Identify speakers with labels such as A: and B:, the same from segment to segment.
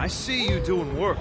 A: I see you doing work.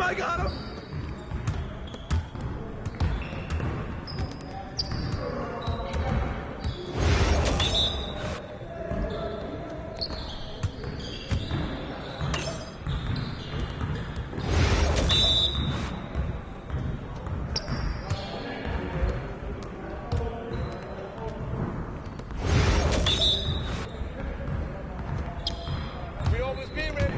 A: I got him!
B: We always be ready.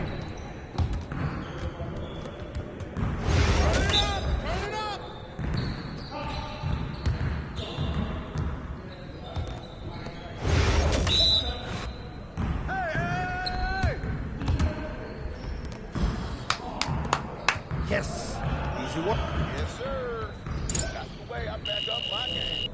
A: Yes! Easy one.
B: Yes, sir. That's the way I back up my game.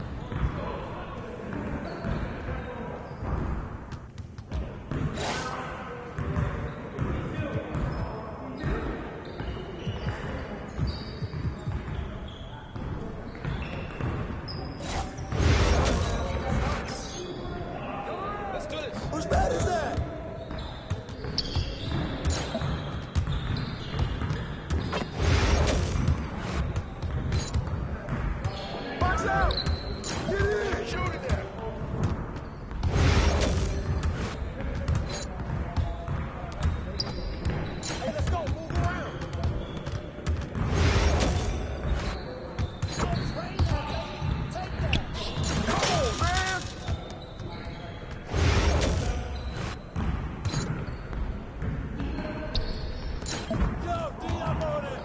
B: Let's do this.
C: Whose bat is that? Box out! Get in!
B: Shoot it there.
C: Hey, let's go. Move around. Take that. Come on, man. Yo, D up on it.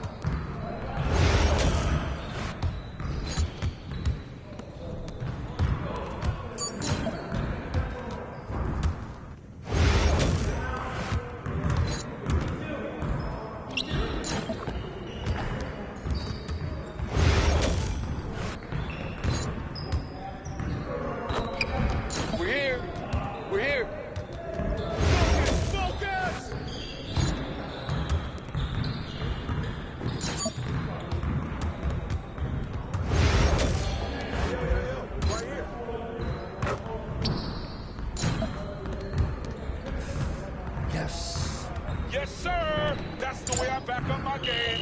B: We're here. We're here. Focus!
C: Right here.
A: Yes.
B: Yes, sir. That's the way I back up my game.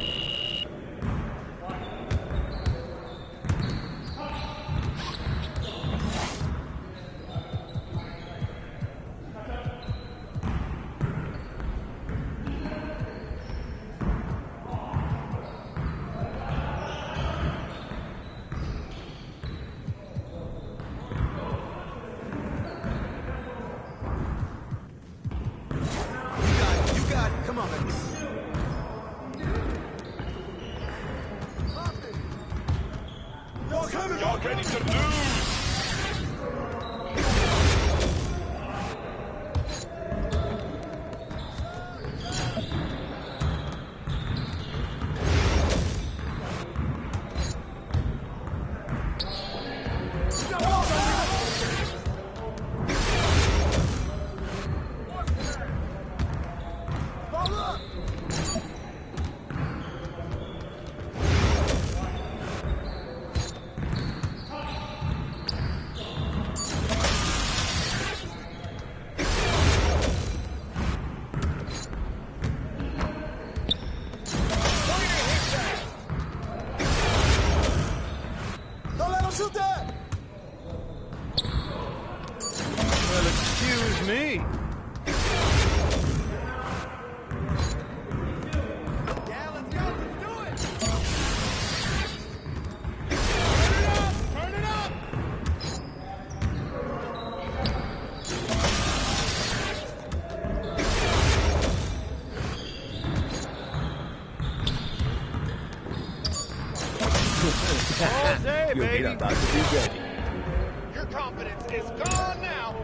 A: You got it. Come on, baby.
C: Y'all coming?
B: Y'all ready to lose?
C: Ball up. Don't let him shoot that.
A: Well, excuse me.
C: Yeah, let's go. Let's do
A: All day,
D: You'll
A: baby.
D: be about to be ready.
B: Your confidence is gone now.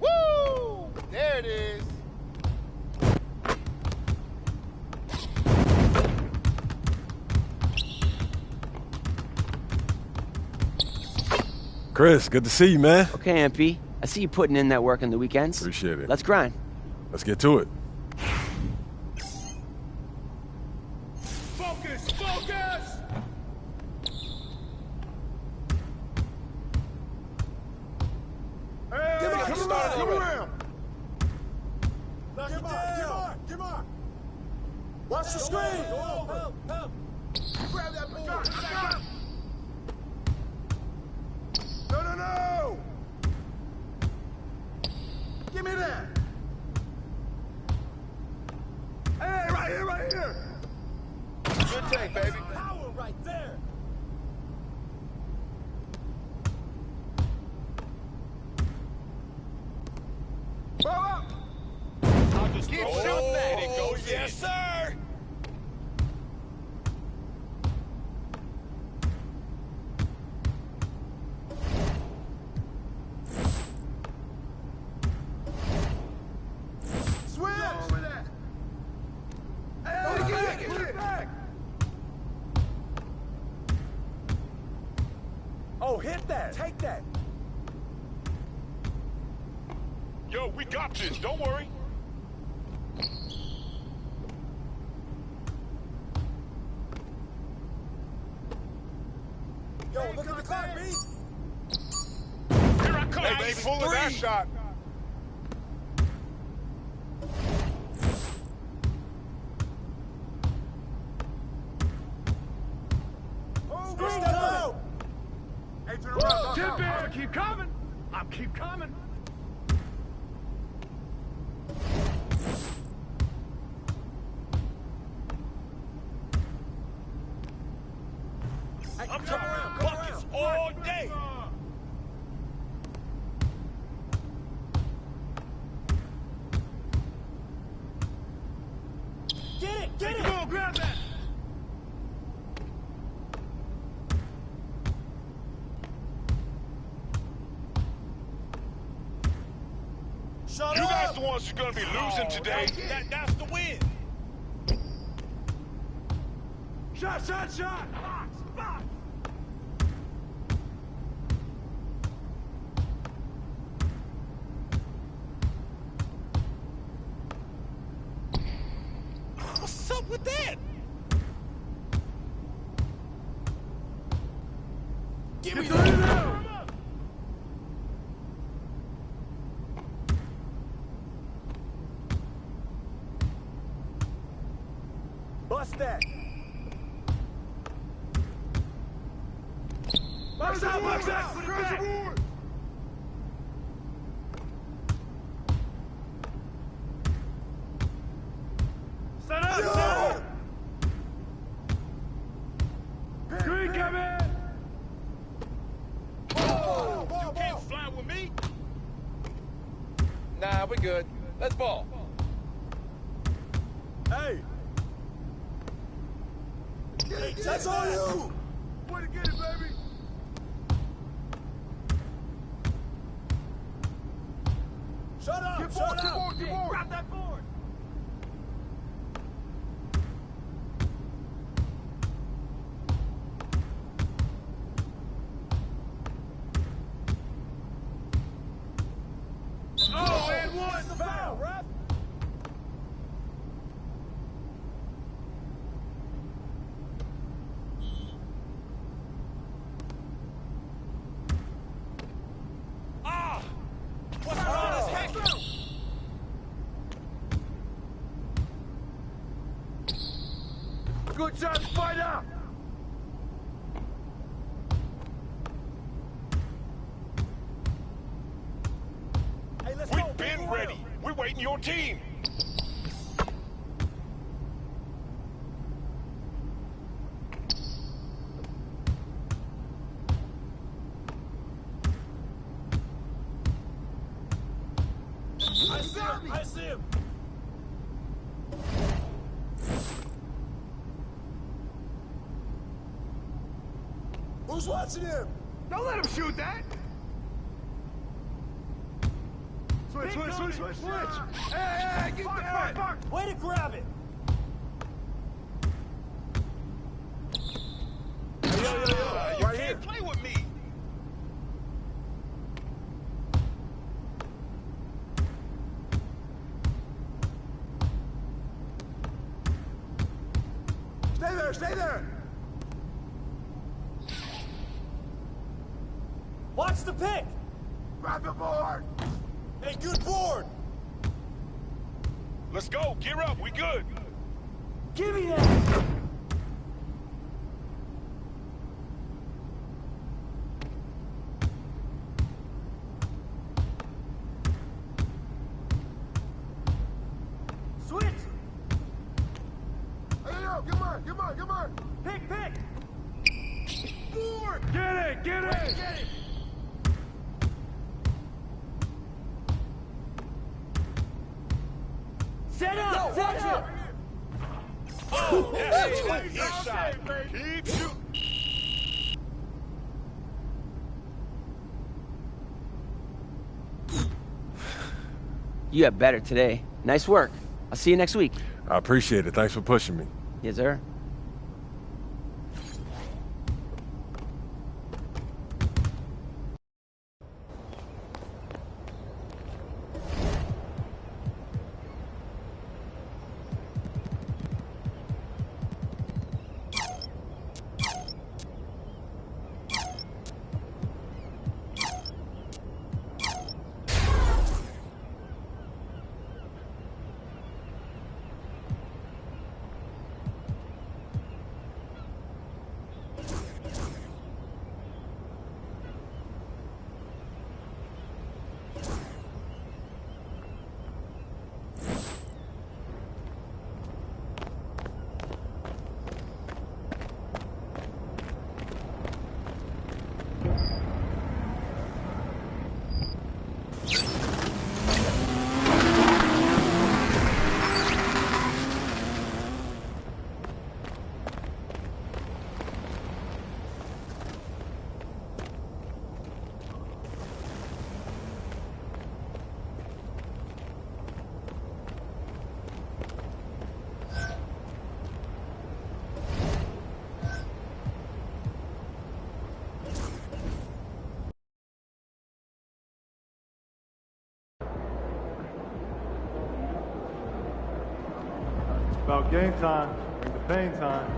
B: Woo! There it is.
E: Chris, good to see you, man.
F: Okay, MP. I see you putting in that work on the weekends.
E: Appreciate it.
F: Let's grind.
E: Let's get to it.
B: Focus! Focus! Hey, come around.
C: Knock it down. Come on. Watch the screen. Help.
B: Grab that board. No!
C: Give me that.
B: Hey, right here. Good take, baby.
C: Power right there.
B: Bow up. I'll just keep shooting that. It goes yes, sir.
C: Switch.
B: Over that. Hey, get it back.
C: Oh, hit that. Take that.
B: Yo, we got this. Don't worry.
C: Yo, look at the clock, B.
B: Here I come, baby. Full of that shot.
C: Step out.
B: Hey, turn around.
A: Tip in. Keep coming. I'm keep coming.
B: I'm coming around. Buckets all day.
C: Get it.
A: Come on, grab that.
C: Shut
B: You
C: up.
B: guys the ones who's gonna be losing today. That's the win.
A: Shot. Box.
B: What's up with that?
C: Give me
A: Get it out.
C: Bust that.
A: Box out, box out! Put it back! Set up, set up! Screen coming!
B: You can't fly with me. Nah, we good. Let's ball.
C: Hey! That's on you!
A: Way to get it, baby!
C: Shut up!
A: Get
C: Shut
A: board,
C: up!
A: get board! Grab that board! Oh, and one! The foul, ref!
B: Ah! What's wrong? This heck?
A: Good job, Spider!
C: Hey, let's
B: We've
C: go!
B: been ready. We're waiting your team.
C: I see him! I see him! Who's watching him?
A: Don't let him shoot that! Switch, switch, switch, switch, switch! Hey, get that!
C: Way to grab it!
B: You
C: Right
B: can't
C: here.
B: play with me.
C: Stay there, stay there! Watch the pick!
A: Grab the board!
C: Hey, good board!
B: Let's go. Gear up. We good.
C: Give me that! Switch!
A: Hey, yo, come on, come on, come on!
C: Pick, pick!
A: Board! Get it, get it!
C: Get it! Set up! Set up!
B: Oh, that's
A: Hey,
B: a good shot.
A: baby.
B: Keep shooting.
F: You got better today. Nice work. I'll see you next week.
E: I appreciate it. Thanks for pushing me.
F: Yes, sir.
D: About game time, bring the pain time.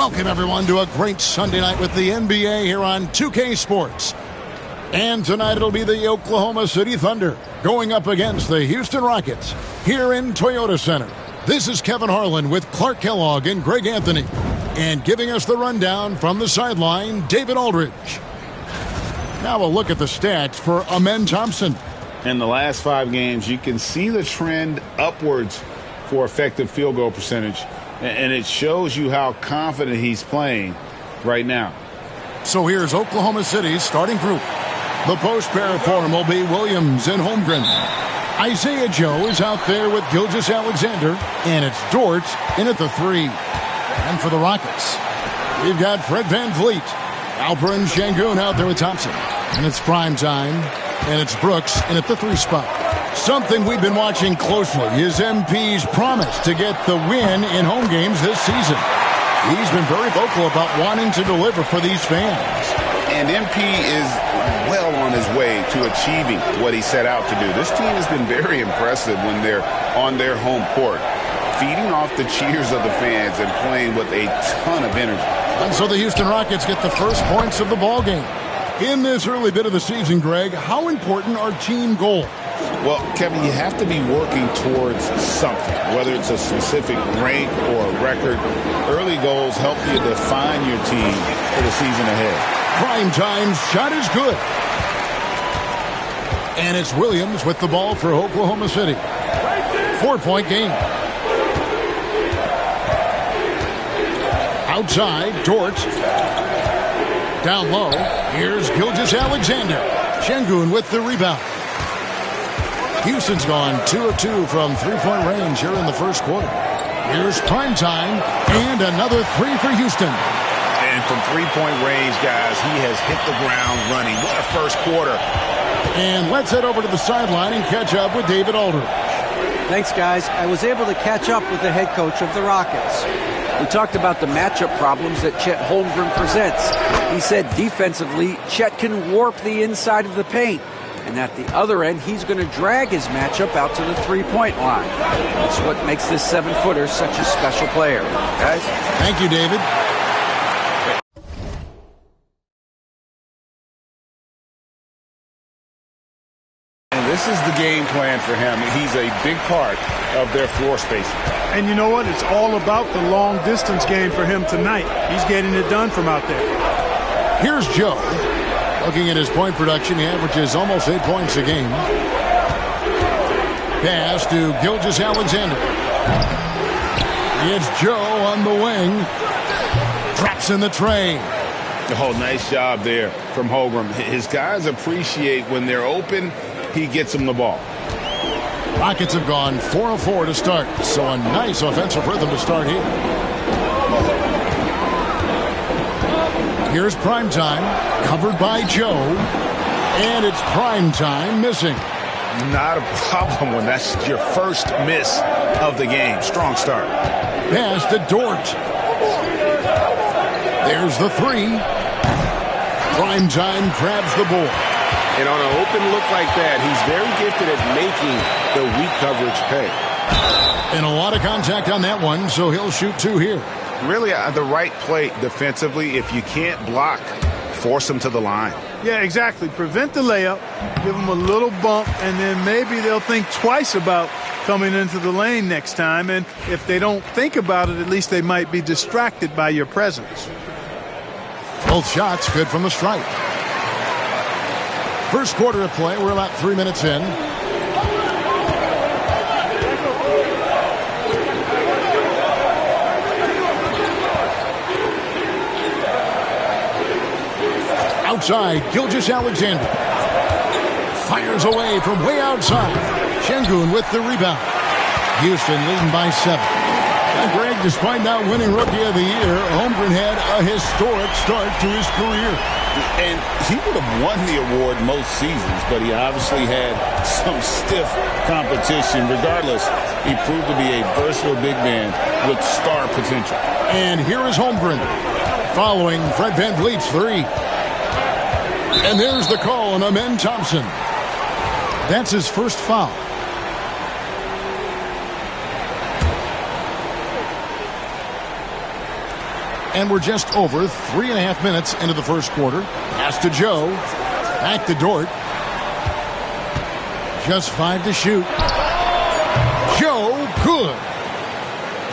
C: Welcome, everyone, to a great Sunday night with the NBA here on 2K Sports. And tonight it'll be the Oklahoma City Thunder going up against the Houston Rockets here in Toyota Center. This is Kevin Harlan with Clark Kellogg and Greg Anthony. And giving us the rundown from the sideline, David Aldridge. Now a look at the stats for Amen Thompson.
G: In the last 5 games, you can see the trend upwards for effective field goal percentage. And it shows you how confident he's playing right now.
C: So here's Oklahoma City's starting group. The post pair for him will be Williams and Holmgren. Isaiah Joe is out there with Gilgeous-Alexander. And it's Dort in at the 3. And for the Rockets, we've got Fred VanVleet, Alperen Sengun out there with Thompson. And it's prime time. And it's Brooks in at the 3 spot. Something we've been watching closely is MP's promise to get the win in home games this season. He's been very vocal about wanting to deliver for these fans.
G: And MP is well on his way to achieving what he set out to do. This team has been very impressive when they're on their home court, feeding off the cheers of the fans and playing with a ton of energy.
C: And so the Houston Rockets get the first points of the ball game. In this early bit of the season, Greg, how important are team goals?
G: Well, Kevin, you have to be working towards something, whether it's a specific rank or a record. Early goals help you define your team for the season ahead.
C: Prime time shot is good. And it's Williams with the ball for Oklahoma City. 4-point game. Outside, Dort. Down low, here's Gilgeous-Alexander. Sengun with the rebound. Houston's gone 2 of 2 from 3-point range here in the first quarter. Here's prime time and another 3 for Houston.
G: And from 3-point range, guys, he has hit the ground running. What a first quarter.
C: And let's head over to the sideline and catch up with David Aldridge.
H: Thanks, guys. I was able to catch up with the head coach of the Rockets. We talked about the matchup problems that Chet Holmgren presents. He said defensively, Chet can warp the inside of the paint. And at the other end, he's going to drag his matchup out to the 3-point line. That's what makes this 7-footer such a special player. Guys?
C: Thank you, David.
G: And this is the game plan for him. He's a big part of their floor spacing.
A: And you know what? It's all about the long-distance game for him tonight. He's getting it done from out there.
C: Here's Joe. Looking at his point production, he averages almost 8 points a game. Pass to Gilgeous-Alexander. It's Joe on the wing. Drops in the tray.
G: Oh, nice job there from Holmgren. His guys appreciate when they're open, he gets them the ball.
C: Rockets have gone 4 of 4 to start, so a nice offensive rhythm to start here. Here's primetime, covered by Joe, and it's primetime missing.
G: Not a problem when that's your first miss of the game. Strong start.
C: Pass to Dort. There's the 3. Primetime grabs the board.
G: And on an open look like that, he's very gifted at making the weak coverage pay.
C: And a lot of contact on that one, so he'll shoot 2 here.
G: Really the right play defensively. If you can't block, force him to the line.
A: Yeah, exactly. Prevent the layup, give them a little bump, and then maybe they'll think twice about coming into the lane next time. And if they don't think about it, at least they might be distracted by your presence.
C: Both shots good from the stripe. First quarter of play, we're about 3 minutes in. Outside, Gilgeous-Alexander. Fires away from way outside. Sengun with the rebound. Houston leading by 7. And Greg, despite not winning Rookie of the Year, Holmgren had a historic start to his career.
G: And he would have won the award most seasons, but he obviously had some stiff competition. Regardless, he proved to be a versatile big man with star potential.
C: And here is Holmgren following Fred VanVleet's 3. And there's the call on Amen Thompson. That's his first foul. And we're just over 3.5 minutes into the first quarter. Pass to Joe. Back to Dort. Just 5 to shoot. Joe, good.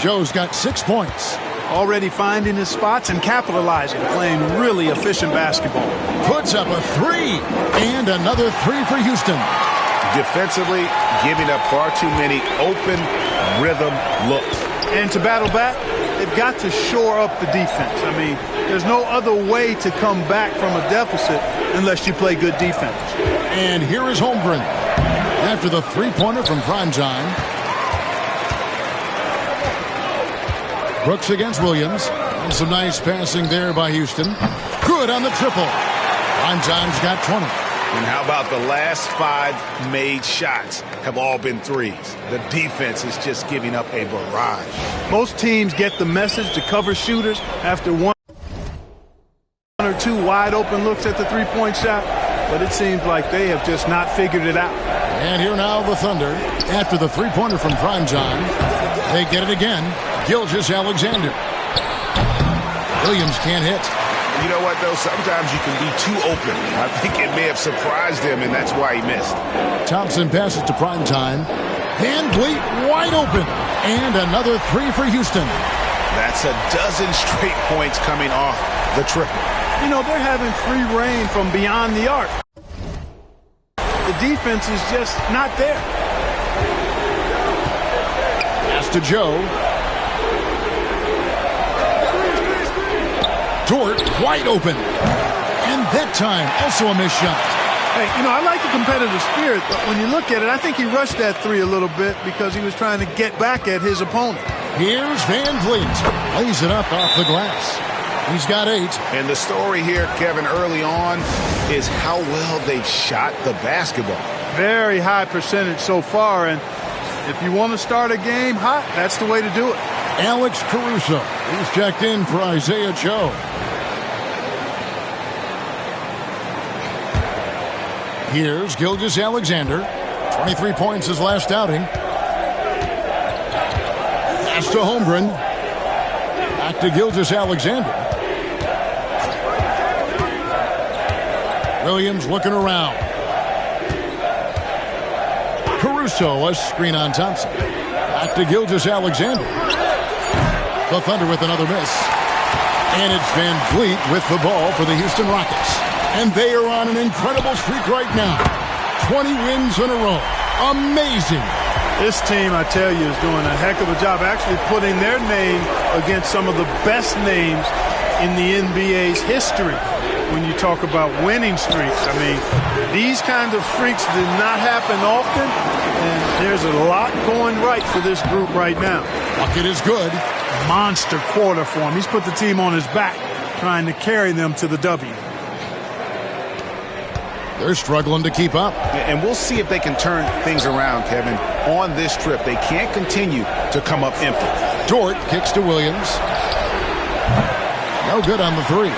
C: Joe's got 6 points.
A: Already finding his spots and capitalizing, playing really efficient basketball.
C: Puts up a 3. And another 3 for Houston.
G: Defensively, giving up far too many open rhythm looks.
A: And to battle back, they've got to shore up the defense. I mean, there's no other way to come back from a deficit unless you play good defense.
C: And here is Holmgren. After the three-pointer from Primetime. Brooks against Williams. And some nice passing there by Houston. Good on the triple. Primetime's got 20.
G: And how about the last 5 made shots have all been threes? The defense is just giving up a barrage.
A: Most teams get the message to cover shooters after 1 or 2 wide open looks at the three-point shot, but it seems like they have just not figured it out.
C: And here now the Thunder. After the three-pointer from Primetime, they get it again. Gilgeous-Alexander. Williams can't hit.
G: You know what, though? Sometimes you can be too open. I think it may have surprised him, and that's why he missed.
C: Thompson passes to Primetime. Van Vliet wide open. And another 3 for Houston.
G: That's a dozen straight points coming off the triple.
A: You know, they're having free reign from beyond the arc. The defense is just not there.
C: Pass to Joe. Dort wide open. And that time, also a missed shot.
A: Hey, you know, I like the competitive spirit, but when you look at it, I think he rushed that 3 a little bit because he was trying to get back at his opponent.
C: Here's Van Vliet. Lays it up off the glass. He's got 8.
G: And the story here, Kevin, early on is how well they've shot the basketball.
A: Very high percentage so far, and if you want to start a game hot, that's the way to do it.
C: Alex Caruso. He's checked in for Isaiah Joe. Here's Gilgeous-Alexander. 23 points his last outing. Pass to Holmgren. Back to Gilgeous-Alexander. Williams looking around. Caruso, a screen on Thompson. Back to Gilgeous-Alexander. The Thunder with another miss. And it's Van Vliet with the ball for the Houston Rockets. And they are on an incredible streak right now. 20 wins in a row. Amazing.
A: This team, I tell you, is doing a heck of a job actually putting their name against some of the best names in the NBA's history when you talk about winning streaks. I mean, these kinds of streaks do not happen often, and there's a lot going right for this group right now.
C: Bucket is good.
A: Monster quarter for him. He's put the team on his back, trying to carry them to the W.
C: They're struggling to keep up.
G: And we'll see if they can turn things around, Kevin. On this trip, they can't continue to come up empty.
C: Dort kicks to Williams. No good on the 3.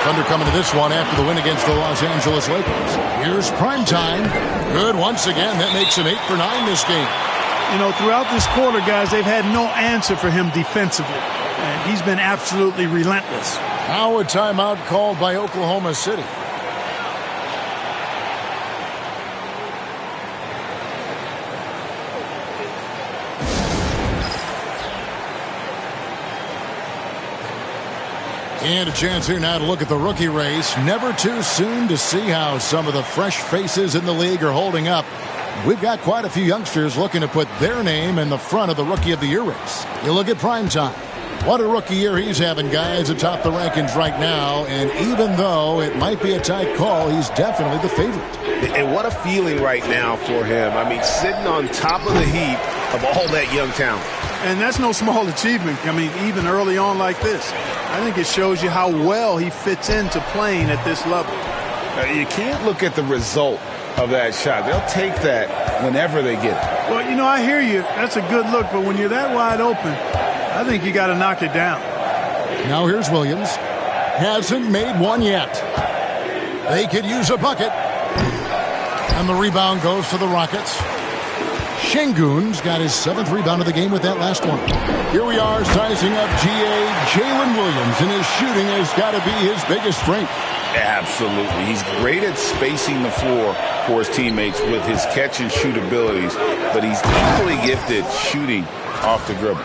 C: Thunder coming to this one after the win against the Los Angeles Lakers. Here's Primetime. Good once again. That makes him 8 for 9 this game.
A: You know, throughout this quarter, guys, they've had no answer for him defensively. And he's been absolutely relentless.
C: Now a timeout called by Oklahoma City. And a chance here now to look at the rookie race. Never too soon to see how some of the fresh faces in the league are holding up. We've got quite a few youngsters looking to put their name in the front of the Rookie of the Year race. You look at Primetime. What a rookie year he's having, guys, atop the rankings right now. And even though it might be a tight call, he's definitely the favorite.
G: And what a feeling right now for him. I mean, sitting on top of the heap of all that young talent.
A: And that's no small achievement. I mean, even early on like this. I think it shows you how well he fits into playing at this level.
G: You can't look at the result of that shot. They'll take that whenever they get it.
A: Well, you know, I hear you. That's a good look. But when you're that wide open, I think you got to knock it down.
C: Now here's Williams. Hasn't made one yet. They could use a bucket. And the rebound goes to the Rockets. Şengün's got his 7th rebound of the game with that last one. Here we are sizing up GA. Jalen Williams, and his shooting has got to be his biggest strength.
G: Absolutely. He's great at spacing the floor for his teammates with his catch and shoot abilities, but he's equally gifted shooting off the dribble.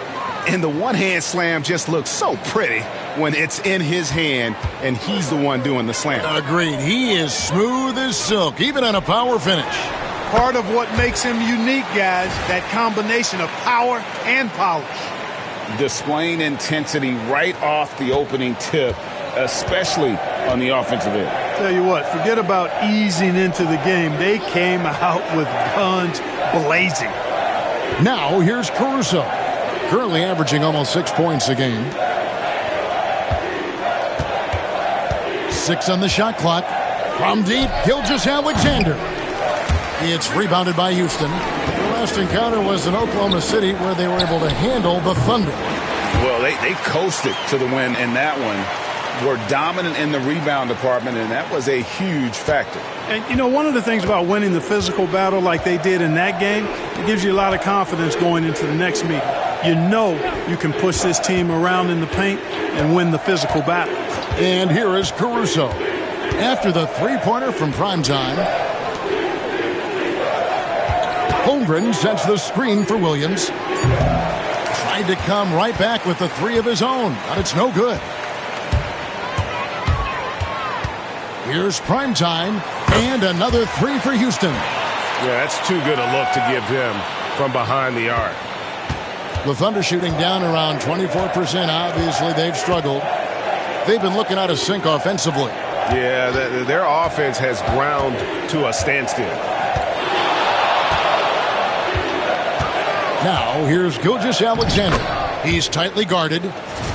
I: And the one-hand slam just looks so pretty when it's in his hand and he's the one doing the slam.
C: Agreed. He is smooth as silk, even on a power finish.
A: Part of what makes him unique, guys, that combination of power and polish.
G: Displaying intensity right off the opening tip, especially on the offensive end.
A: Tell you what, forget about easing into the game. They came out with guns blazing.
C: Now, here's Caruso. Currently averaging almost 6 points a game. 6 on the shot clock. From deep, Gilgeous-Alexander. It's rebounded by Houston. The last encounter was in Oklahoma City where they were able to handle the Thunder.
G: Well, they coasted to the win in that one. Were dominant in the rebound department, and that was a huge factor.
A: And, you know, one of the things about winning the physical battle like they did in that game, it gives you a lot of confidence going into the next meeting. You know you can push this team around in the paint and win the physical battle.
C: And here is Caruso. After the three-pointer from Primetime, Holmgren sets the screen for Williams. Tried to come right back with the 3 of his own, but it's no good. Here's Primetime, and another 3 for Houston.
B: Yeah, that's too good a look to give him from behind the arc.
C: The Thunder shooting down around 24%. Obviously, they've struggled. They've been looking out of sync offensively.
B: Yeah, their offense has ground to a standstill.
C: Now, here's Gilgeous-Alexander. He's tightly guarded.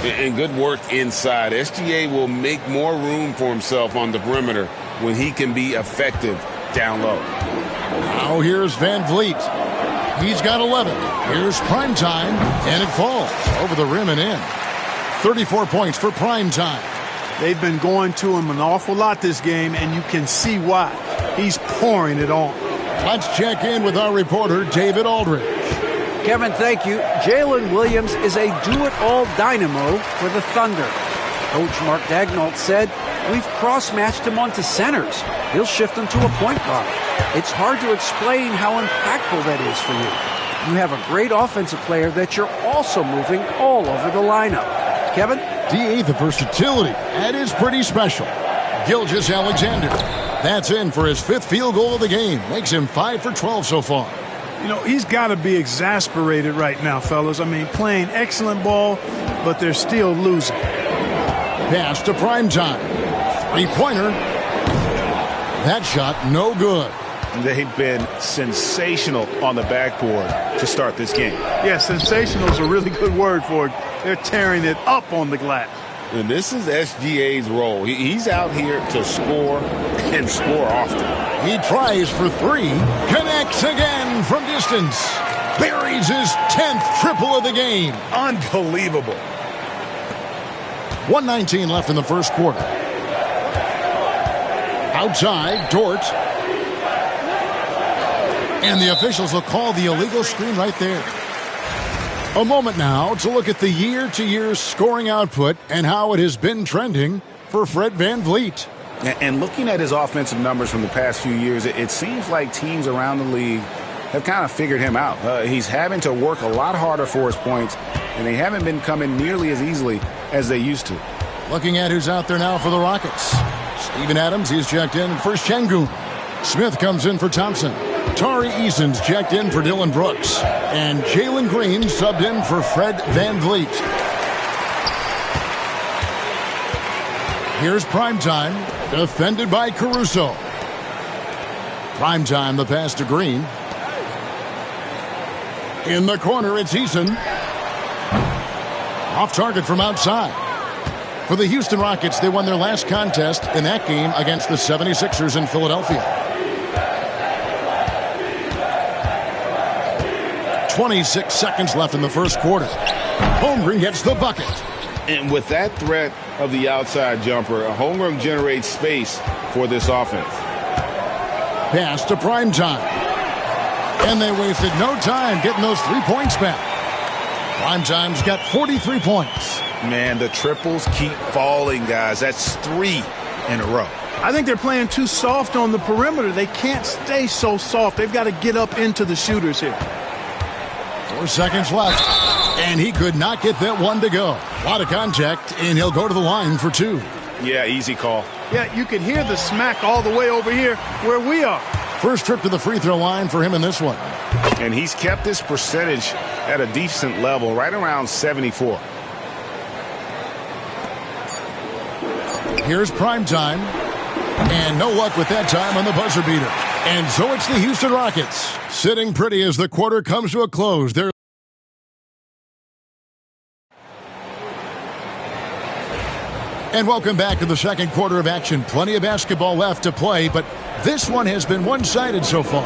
G: And good work inside. SGA will make more room for himself on the perimeter when he can be effective down low.
C: Now here's Van Vliet. He's got 11. Here's Primetime, and it falls over the rim and in. 34 points for Primetime.
A: They've been going to him an awful lot this game, and you can see why. He's pouring it on.
C: Let's check in with our reporter, David Aldridge.
H: Kevin, thank you. Jalen Williams is a do-it-all dynamo for the Thunder. Coach Mark Daigneault said, "We've cross-matched him onto centers. He'll shift them to a point guard. It's hard to explain how impactful that is for you. You have a great offensive player that you're also moving all over the lineup." Kevin?
C: DA, the versatility. That is pretty special. Gilgeous-Alexander. That's in for his 5th field goal of the game. Makes him 5 for 12 so far.
A: You know, he's got to be exasperated right now, fellas. I mean, playing excellent ball, but they're still losing.
C: Pass to Primetime. Three-pointer. That shot, no good.
B: They've been sensational on the backboard to start this game.
A: Yeah, sensational is a really good word for it. They're tearing it up on the glass.
G: And this is SGA's role. He's out here to score and score often.
C: He tries for 3. Connects again from distance. Buries his 10th triple of the game.
B: Unbelievable.
C: 1:19 left in the first quarter. Outside, Dort. And the officials will call the illegal screen right there. A moment now to look at the year-to-year scoring output and how it has been trending for Fred Van Vliet.
G: And looking at his offensive numbers from the past few years, it seems like teams around the league have kind of figured him out. He's having to work a lot harder for his points, and they haven't been coming nearly as easily as they used to.
C: Looking at who's out there now for the Rockets. Steven Adams, he's checked in for Şengün. Smith comes in for Thompson. Tari Eason's checked in for Dylan Brooks. And Jalen Green subbed in for Fred Van Vliet. Here's Primetime, defended by Caruso. Primetime, the pass to Green. In the corner, it's Eason. Off target from outside. For the Houston Rockets, they won their last contest in that game against the 76ers in Philadelphia. 26 seconds left in the first quarter. Holmgren gets the bucket.
G: And with that threat of the outside jumper, Holmgren generates space for this offense.
C: Pass to Primetime. And they wasted no time getting those 3 points back. Primetime's got 43 points.
G: Man, the triples keep falling, guys. That's 3 in a row.
A: I think they're playing too soft on the perimeter. They can't stay so soft. They've got to get up into the shooters here.
C: 4 seconds left. And he could not get that one to go. A lot of contact, and he'll go to the line for 2.
G: Yeah, easy call.
A: Yeah, you could hear the smack all the way over here where we are.
C: First trip to the free throw line for him in this one.
G: And he's kept this percentage at a decent level, right around 74.
C: Here's Primetime. And no luck with that time on the buzzer beater. And so it's the Houston Rockets sitting pretty as the quarter comes to a close. They're And welcome back to the second quarter of action. Plenty of basketball left to play, but this one has been one-sided so far.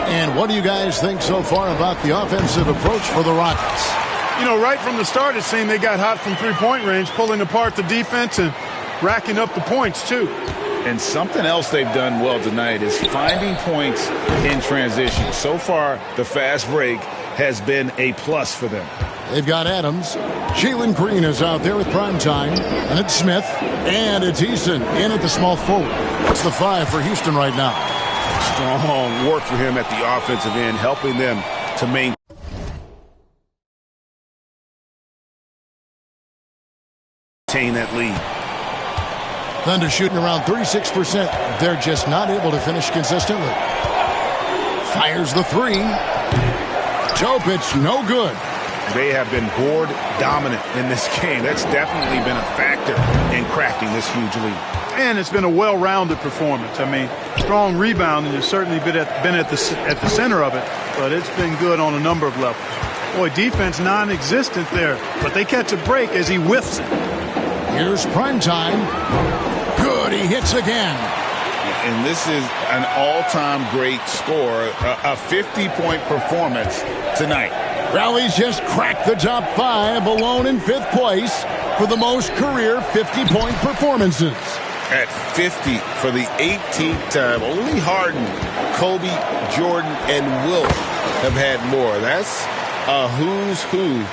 C: And what do you guys think so far about the offensive approach for the Rockets?
A: You know, right from the start, it seemed they got hot from three-point range, pulling apart the defense and racking up the points, too.
G: And something else they've done well tonight is finding points in transition. So far, the fast break has been a plus for them.
C: They've got Adams. Jalen Green is out there with Primetime. And it's Smith. And it's Eason in at the small forward. It's the 5 for Houston right now.
G: Strong work for him at the offensive end, helping them to maintain that lead.
C: Thunder shooting around 36%. They're just not able to finish consistently. Fires the 3. Topic, no good.
G: They have been board dominant in this game. That's definitely been a factor in crafting this huge lead.
A: And it's been a well-rounded performance. I mean, strong rebounding has certainly been at the center of it, but it's been good on a number of levels. Boy, defense non-existent there, but they catch a break as he whiffs it.
C: Here's Primetime. Good, he hits again.
G: And this is an all-time great score, a 50-point performance tonight.
C: Rally's just cracked the top 5, alone in 5th place for the most career 50-point performances.
G: At 50 for the 18th time. Only Harden, Kobe, Jordan, and Wilt have had more. That's a who's who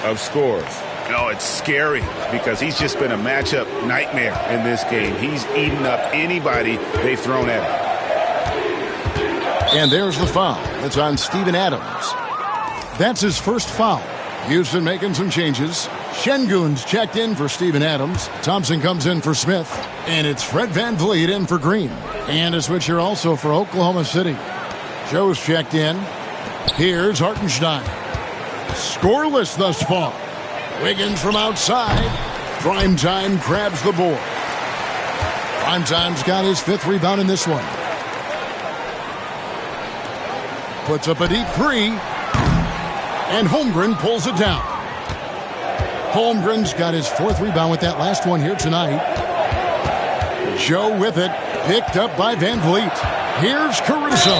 G: of scores. No, it's scary because he's just been a matchup nightmare in this game. He's eaten up anybody they've thrown at him.
C: And there's the foul. It's on Steven Adams. That's his first foul. Houston making some changes. Şengün's checked in for Steven Adams. Thompson comes in for Smith. And it's Fred VanVleet in for Green. And a switch here also for Oklahoma City. Joe's checked in. Here's Hartenstein. Scoreless thus far. Wiggins from outside. Primetime grabs the board. Primetime's got his 5th rebound in this one. Puts up a deep 3. And Holmgren pulls it down. Holmgren's got his 4th rebound with that last one here tonight. Joe with it. Picked up by VanVleet. Here's Caruso.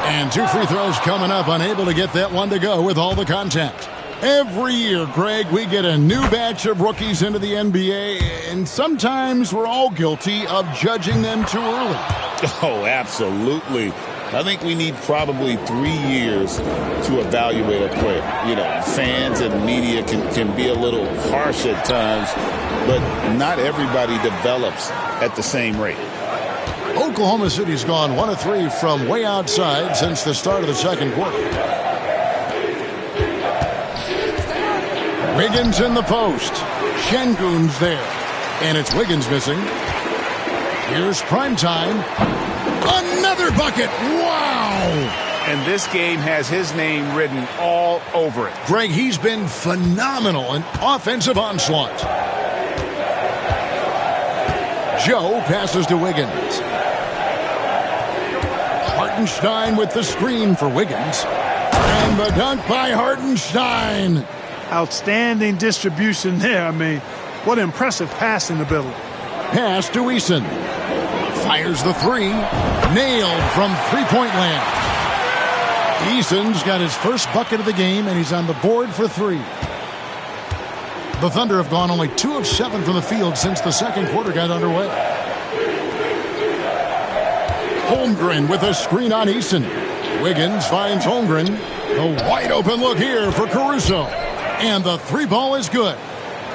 C: And 2 free throws coming up. Unable to get that one to go with all the contact. Every year, Greg, we get a new batch of rookies into the NBA, and sometimes we're all guilty of judging them too early.
G: Oh, absolutely. I think we need probably 3 years to evaluate a player. You know, fans and media can be a little harsh at times, but not everybody develops at the same rate.
C: Oklahoma City's gone 1 of 3 from way outside since the start of the second quarter. Wiggins in the post. Şengün's there. And it's Wiggins missing. Here's Primetime. Another bucket. Wow.
G: And this game has his name written all over it.
C: Greg, he's been phenomenal in offensive onslaught. Joe passes to Wiggins. Hartenstein with the screen for Wiggins. And the dunk by Hartenstein.
A: Outstanding distribution there. I mean, what impressive passing ability.
C: Pass to Eason. Fires the 3. Nailed from three-point land. Eason's got his first bucket of the game, and he's on the board for 3. The Thunder have gone only 2 of 7 from the field since the second quarter got underway. Holmgren with a screen on Eason. Wiggins finds Holmgren. The wide open look here for Caruso. And the three ball is good.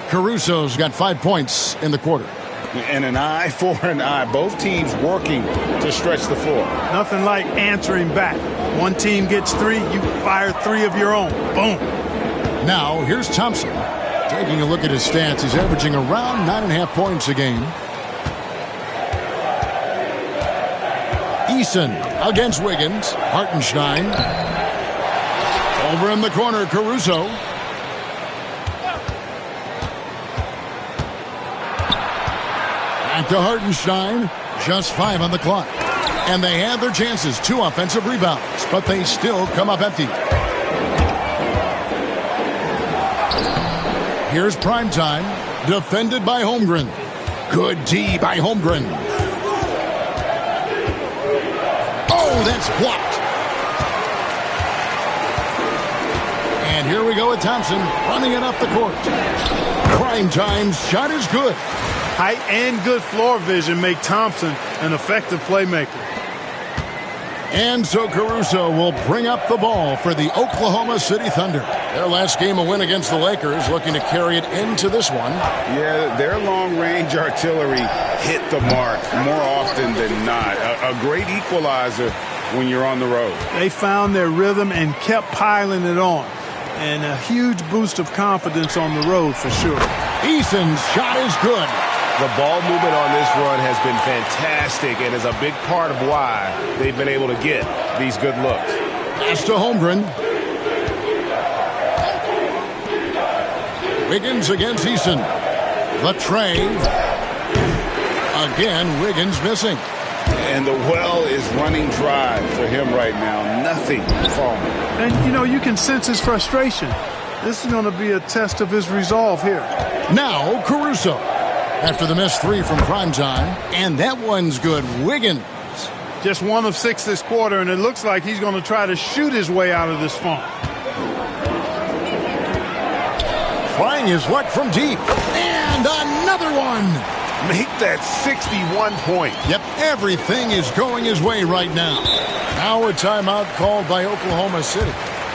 C: Caruso's got 5 points in the quarter.
G: And an eye for an eye. Both teams working to stretch the floor.
A: Nothing like answering back. One team gets 3, you fire 3 of your own. Boom.
C: Now, here's Thompson. Taking a look at his stats, he's averaging around 9.5 points a game. Eason against Wiggins. Hartenstein. Over in the corner, Caruso. Back to Hartenstein. Just 5 on the clock. And they had their chances. 2 offensive rebounds, but they still come up empty. Here's Primetime, defended by Holmgren. Good D by Holmgren. Oh, that's blocked. And here we go with Thompson, running it up the court. Primetime's shot is good.
A: Height and good floor vision make Thompson an effective playmaker.
C: And so Caruso will bring up the ball for the Oklahoma City Thunder. Their last game, a win against the Lakers, looking to carry it into this one.
G: Yeah, their long-range artillery hit the mark more often than not. A great equalizer when you're on the road.
A: They found their rhythm and kept piling it on. And a huge boost of confidence on the road for sure.
C: Eason's shot is good.
I: The ball movement on this run has been fantastic and is a big part of why they've been able to get these good looks.
C: Pass to Holmgren. Wiggins against Eason. The tray. Again, Wiggins missing.
G: And the well is running dry for him right now. Nothing falling.
A: And, you know, you can sense his frustration. This is going to be a test of his resolve here.
C: Now, Caruso. After the missed 3 from Primetime. And that one's good. Wiggins.
A: Just 1 of 6 this quarter, and it looks like he's going to try to shoot his way out of this funk.
C: Trying his luck from deep. And another one.
I: Make that 61 point.
C: Yep, everything is going his way right now. Now a timeout called by Oklahoma City.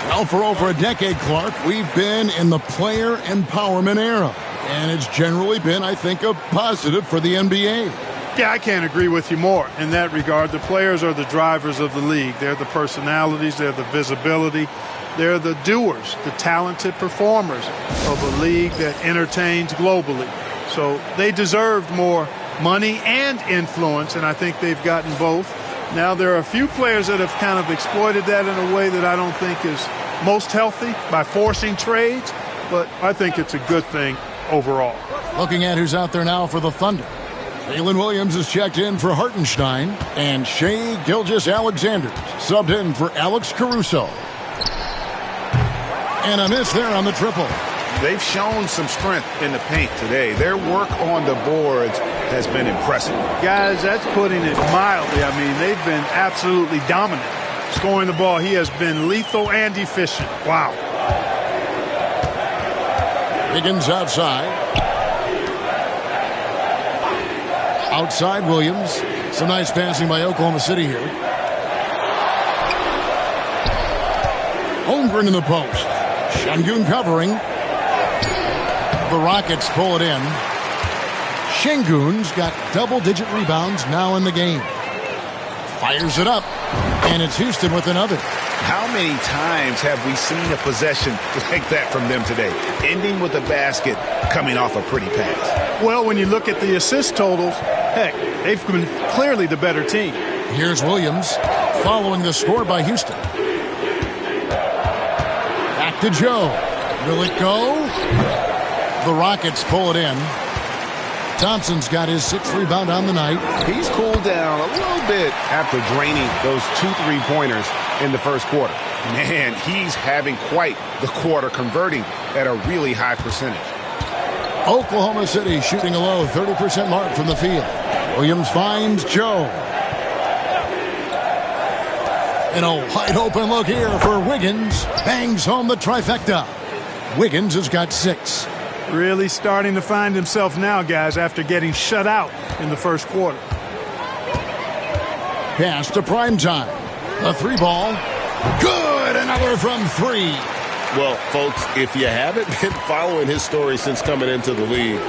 C: Well, for over a decade, Clark, we've been in the player empowerment era. And it's generally been, I think, a positive for the NBA.
A: Yeah, I can't agree with you more in that regard. The players are the drivers of the league. They're the personalities. They're the visibility. They're the doers, the talented performers of a league that entertains globally. So they deserved more money and influence, and I think they've gotten both. Now, there are a few players that have kind of exploited that in a way that I don't think is most healthy by forcing trades, but I think it's a good thing overall.
C: Looking at who's out there now for the Thunder. Jalen Williams is checked in for Hartenstein, and Shai Gilgeous-Alexander subbed in for Alex Caruso. And a miss there on the triple.
G: They've shown some strength in the paint today. Their work on the boards has been impressive.
A: Guys, that's putting it mildly. I mean, they've been absolutely dominant. Scoring the ball, he has been lethal and efficient. Wow.
C: Wiggins outside. Outside Williams. Some nice passing by Oklahoma City here. Holmgren in the post. Şengün covering. The Rockets pull it in. Şengün's got double-digit rebounds now in the game. Fires it up. And it's Houston with another.
G: How many times have we seen a possession like that from them today? Ending with a basket, coming off a pretty pass.
A: Well, when you look at the assist totals, heck, they've been clearly the better team.
C: Here's Williams following the score by Houston. Back to Joe. Will it go? The Rockets pull it in. Thompson's got his 6th rebound on the night.
I: He's cooled down a little bit after draining those 2 3-pointers in the first quarter.
G: Man, he's having quite the quarter, converting at a really high percentage.
C: Oklahoma City shooting a low 30% mark from the field. Williams finds Joe. And a wide open look here for Wiggins. Bangs home the trifecta. Wiggins has got 6.
A: Really starting to find himself now, guys, after getting shut out in the first quarter.
C: Pass to Primetime. The 3 ball. Good. Another from three.
I: Well, folks, if you haven't been following his story since coming into the league,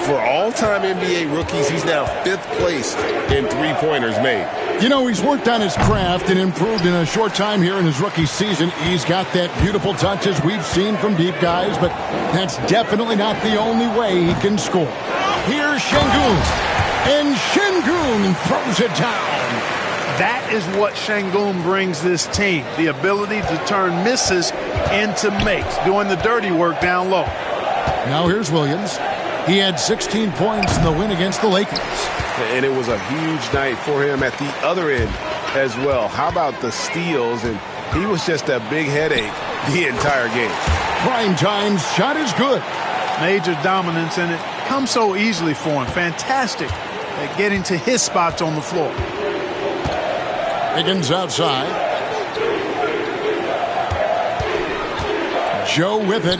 I: for all-time NBA rookies, he's now 5th place in three-pointers made.
C: You know, he's worked on his craft and improved in a short time here in his rookie season. He's got that beautiful touch as we've seen from deep guys, but that's definitely not the only way he can score. Here's Şengün, and Şengün throws it down.
A: That is what Şengün brings this team, the ability to turn misses into makes, doing the dirty work down low.
C: Now here's Williams. He had 16 points in the win against the Lakers.
I: And it was a huge night for him at the other end as well. How about the steals? And he was just a big headache the entire game.
C: Prime time's shot is good.
A: Major dominance, and it comes so easily for him. Fantastic at getting to his spots on the floor.
C: Higgins outside. Joe with it.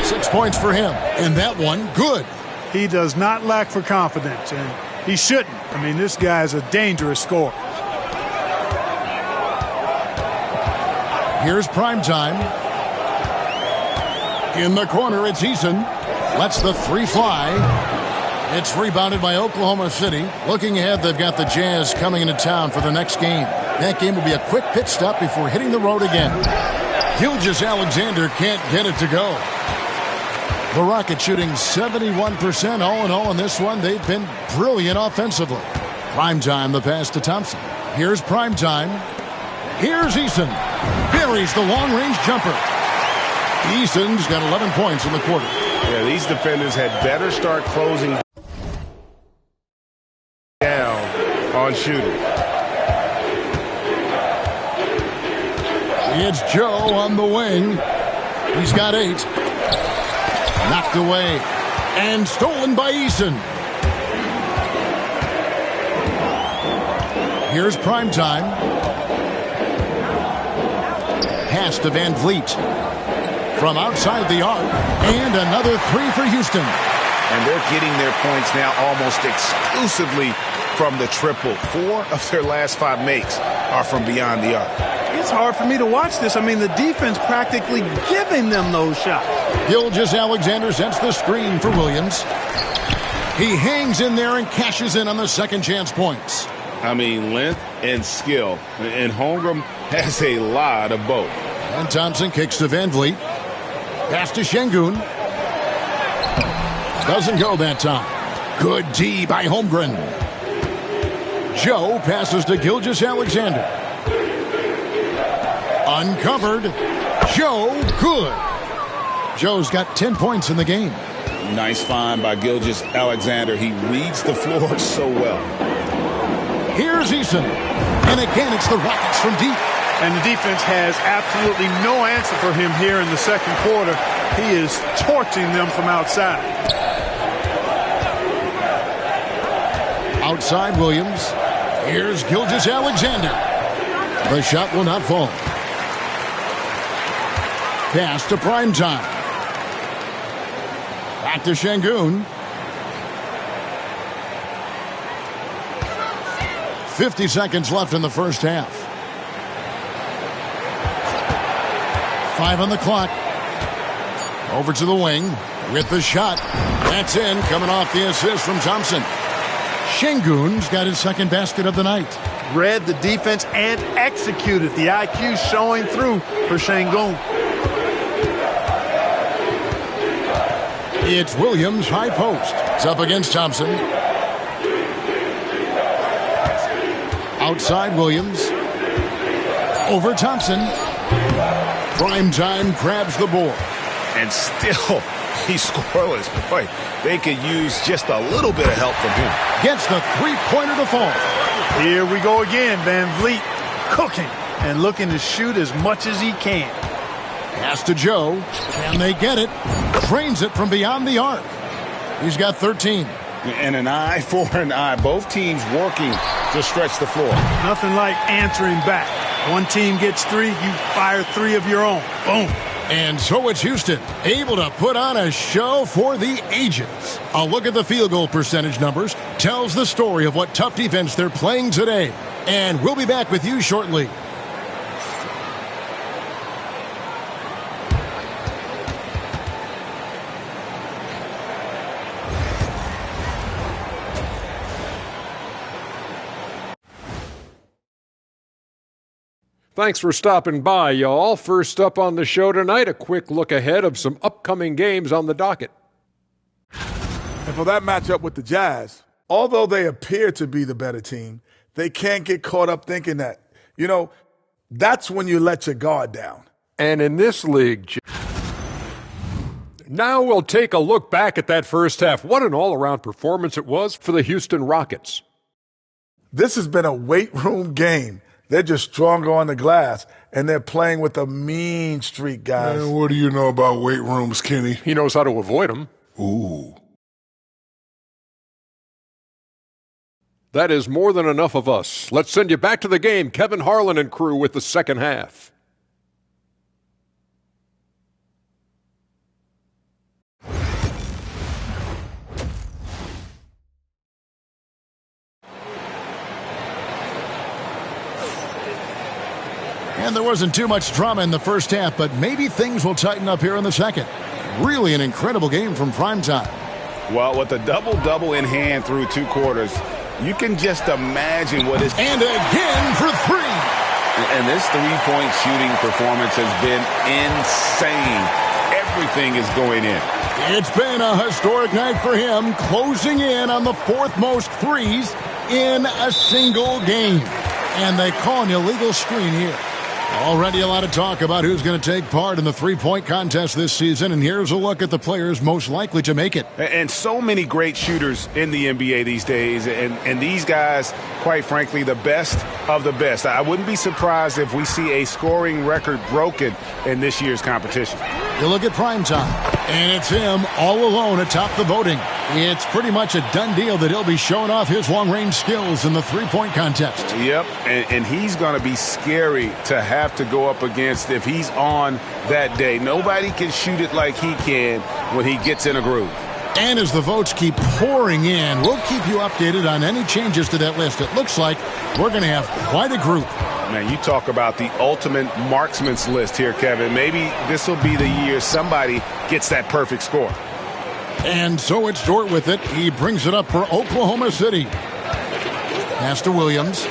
C: 6 points for him. And that one, good.
A: He does not lack for confidence, and he shouldn't. I mean, this guy is a dangerous scorer.
C: Here's prime time. In the corner, it's Eason. Lets the three fly. It's rebounded by Oklahoma City. Looking ahead, they've got the Jazz coming into town for the next game. That game will be a quick pit stop before hitting the road again. Gilgeous-Alexander can't get it to go. The Rockets shooting 71% all in all in this one. They've been brilliant offensively. Primetime, the pass to Thompson. Here's Primetime. Here's Eason. Buries the long-range jumper. Eason's got 11 points in the quarter.
I: Yeah, these defenders had better start closing down on shooting.
C: It's Joe on the wing. He's got 8. Knocked away and stolen by Eason. Here's Primetime. Pass to Van Vliet. From outside the arc. And another three for Houston.
G: And they're getting their points now almost exclusively from the triple. 4 of their last 5 makes are from beyond the arc.
A: It's hard for me to watch this. I mean, the defense practically giving them those shots.
C: Gilgeous-Alexander sets the screen for Williams. He hangs in there and cashes in on the second chance points.
G: I mean, length and skill. And Holmgren has a lot of both.
C: And Thompson kicks to Van Vliet. Pass to Şengün. Doesn't go that time. Good D by Holmgren. Joe passes to Gilgeous-Alexander. Uncovered. Joe, good. Joe's got 10 points in the game.
G: Nice find by Gilgeous-Alexander. He reads the floor so well.
C: Here's Eason. And again, it's the Rockets from deep.
A: And the defense has absolutely no answer for him here in the second quarter. He is torching them from outside.
C: Outside Williams. Here's Gilgeous-Alexander. The shot will not fall. Pass to Primetime. Back to Şengün. 50 seconds left in the first half. 5 on the clock. Over to the wing with the shot. That's in, coming off the assist from Thompson. Şengün's got his second basket of the night.
A: Read the defense and executed. The IQ showing through for Şengün.
C: It's Williams, high post. It's up against Thompson. Outside Williams. Over Thompson. Primetime grabs the board.
G: And still, he's scoreless. Boy, they could use just a little bit of help from him.
C: Gets the three-pointer to fall.
A: Here we go again. Van Vliet cooking and looking to shoot as much as he can.
C: Pass to Joe. Can they get it? Drains it from beyond the arc. He's got 13.
G: And an eye for an eye. Both teams working to stretch the floor.
A: Nothing like answering back. One team gets 3, you fire 3 of your own. Boom.
C: And so it's Houston, able to put on a show for the ages. A look at the field goal percentage numbers tells the story of what tough defense they're playing today. And we'll be back with you shortly.
J: Thanks for stopping by, y'all. First up on the show tonight, a quick look ahead of some upcoming games on the docket.
K: And for that matchup with the Jazz, although they appear to be the better team, they can't get caught up thinking that. You know, that's when you let your guard down.
J: And in this league, now we'll take a look back at that first half. What an all-around performance it was for the Houston Rockets.
K: This has been a weight room game. They're just stronger on the glass, and they're playing with a mean streak, guys.
C: Man, what do you know about weight rooms, Kenny?
J: He knows how to avoid them.
C: Ooh.
J: That is more than enough of us. Let's send you back to the game. Kevin Harlan and crew with the second half.
C: And there wasn't too much drama in the first half, but maybe things will tighten up here in the second. Really an incredible game from primetime.
G: Well, with a double-double in hand through 2 quarters, you can just imagine what is...
C: And again for 3.
G: And this three-point shooting performance has been insane. Everything is going in.
C: It's been a historic night for him, closing in on the 4th most threes in a single game. And they call an illegal screen here. Already a lot of talk about who's going to take part in the three-point contest this season, and here's a look at the players most likely to make it.
G: And so many great shooters in the NBA these days, and these guys, quite frankly, the best of the best. I wouldn't be surprised if we see a scoring record broken in this year's competition.
C: You look at primetime, and it's him all alone atop the voting. It's pretty much a done deal that he'll be showing off his long-range skills in the three-point contest.
G: Yep, and he's going to be scary to have to go up against if he's on that day. Nobody can shoot it like he can when he gets in a groove.
C: And as the votes keep pouring in, we'll keep you updated on any changes to that list. It looks like we're going to have quite a group.
G: Man, you talk about the ultimate marksman's list here, Kevin. Maybe this will be the year somebody gets that perfect score.
C: And so it's Dort with it. He brings it up for Oklahoma City. Pass to Williams.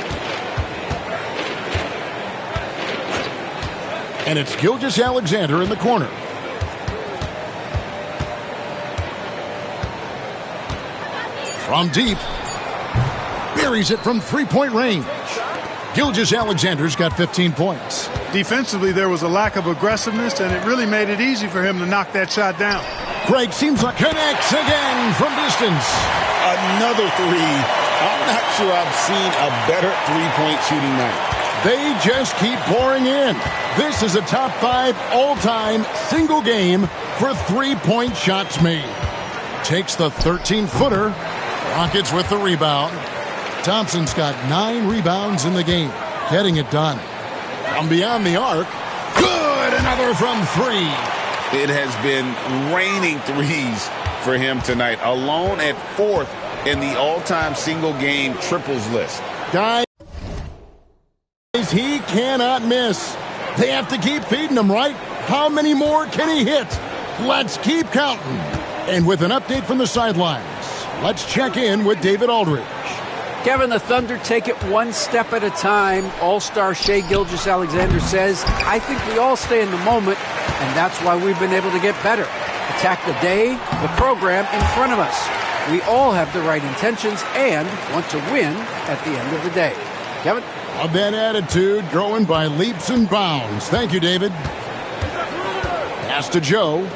C: And it's Gilgeous-Alexander in the corner. From deep. Buries it from three-point range. Gilgeous-Alexander's got 15 points.
A: Defensively, there was a lack of aggressiveness, and it really made it easy for him to knock that shot down.
C: Greg seems like connects again from distance.
G: Another three. I'm not sure I've seen a better three-point shooting night.
C: They just keep pouring in. This is a top 5 all-time single game for three-point shots made. Takes the 13-footer. Rockets with the rebound. Thompson's got 9 rebounds in the game, getting it done. From beyond the arc, good, another from 3.
G: It has been raining threes for him tonight, alone at 4th in the all-time single-game triples list.
C: Guys, he cannot miss. They have to keep feeding him, right? How many more can he hit? Let's keep counting. And with an update from the sidelines, let's check in with David Aldridge.
H: Kevin, the Thunder take it one step at a time. All-star Shai Gilgeous-Alexander says, I think we all stay in the moment, and that's why we've been able to get better. Attack the day, the program in front of us. We all have the right intentions and want to win at the end of the day. Kevin?
C: Of that attitude growing by leaps and bounds. Thank you, David. Pass to Joe.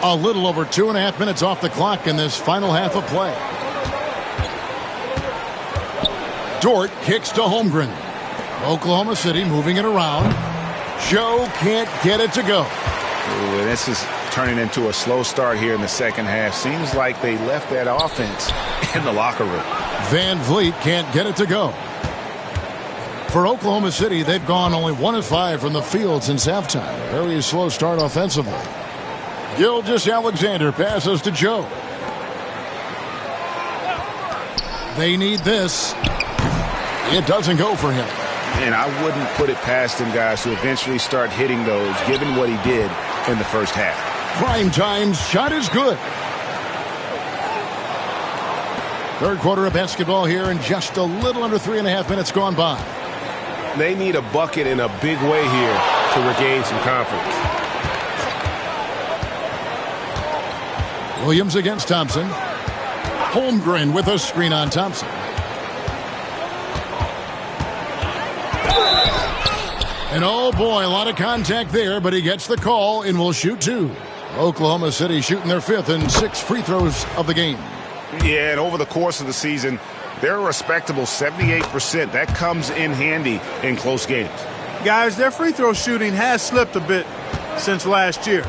C: A little over 2.5 minutes off the clock in this final half of play. Dort kicks to Holmgren. Oklahoma City moving it around. Joe can't get it to go.
G: Ooh, this is turning into a slow start here in the second half. Seems like they left that offense in the locker room.
C: Van Vliet can't get it to go. For Oklahoma City, they've gone only 1 of 5 from the field since halftime. Very slow start offensively. Gilgeous-Alexander passes to Joe. They need this. It doesn't go for him.
G: And I wouldn't put it past him, guys, to eventually start hitting those, given what he did in the first half.
C: Prime time's shot is good. Third quarter of basketball here, and just a little under 3.5 minutes gone by.
I: They need a bucket in a big way here to regain some confidence.
C: Williams against Thompson. Holmgren with a screen on Thompson. And oh boy, a lot of contact there, but he gets the call and will shoot 2. Oklahoma City shooting their 5th and 6 free throws of the game.
G: Yeah, and over the course of the season, they're a respectable 78%. That comes in handy in close games.
A: Guys, their free throw shooting has slipped a bit since last year,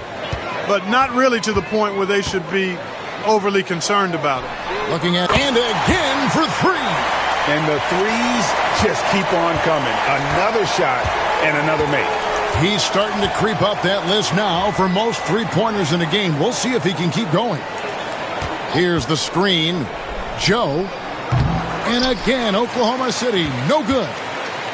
A: but not really to the point where they should be overly concerned about it.
C: Looking at, and again for 3.
G: And the threes just keep on coming. Another shot and another make.
C: He's starting to creep up that list now for most three-pointers in a game. We'll see if he can keep going. Here's the screen. Joe. And again, Oklahoma City, no good.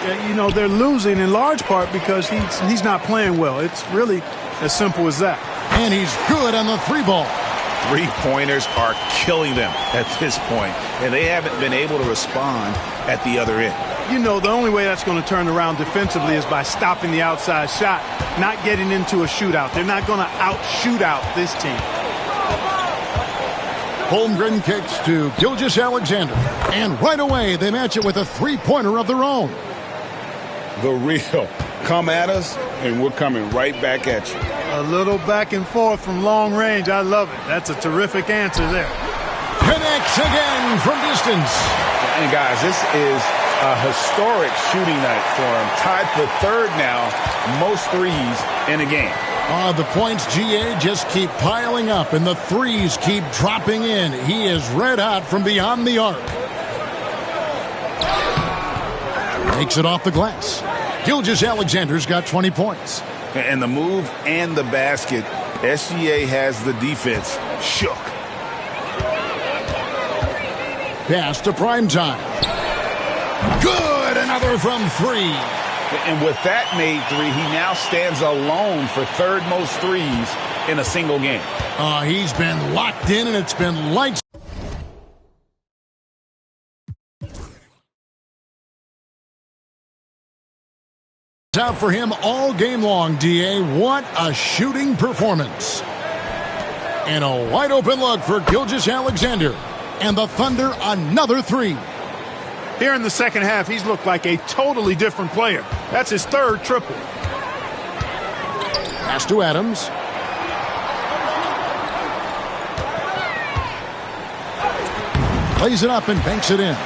A: Yeah, you know, they're losing in large part because he's not playing well. It's really as simple as that.
C: And he's good on the 3-ball.
L: Three-pointers are killing them at this point, and they haven't been able to respond at the other end.
A: You know, the only way that's going to turn around defensively is by stopping the outside shot, not getting into a shootout. They're not going to out-shoot out this team.
C: Holmgren kicks to Gilgeous-Alexander. And right away, they match it with a 3-pointer of their own.
G: The real. Come at us, and we're coming right back at you.
A: A little back and forth from long range. I love it. That's a terrific answer there.
C: Connects again from distance.
L: And guys, this is a historic shooting night for him. Tied for 3rd now, most threes in a game.
C: The points, GA, just keep piling up, and the threes keep dropping in. He is red hot from beyond the arc. Makes it off the glass. Gilgeous-Alexander's got 20 points.
L: And the move and the basket, SGA has the defense shook.
C: Pass to Primetime. Good, another from 3.
L: And with that made 3, he now stands alone for 3rd most threes in a single game.
C: He's been locked in, and it's been lights. Out for him all game long, DA. What a shooting performance. And a wide open look for Gilgeous-Alexander. And the Thunder another 3.
A: Here in the second half, he's looked like a totally different player. That's his 3rd triple.
C: Pass to Adams. Plays it up and banks it in.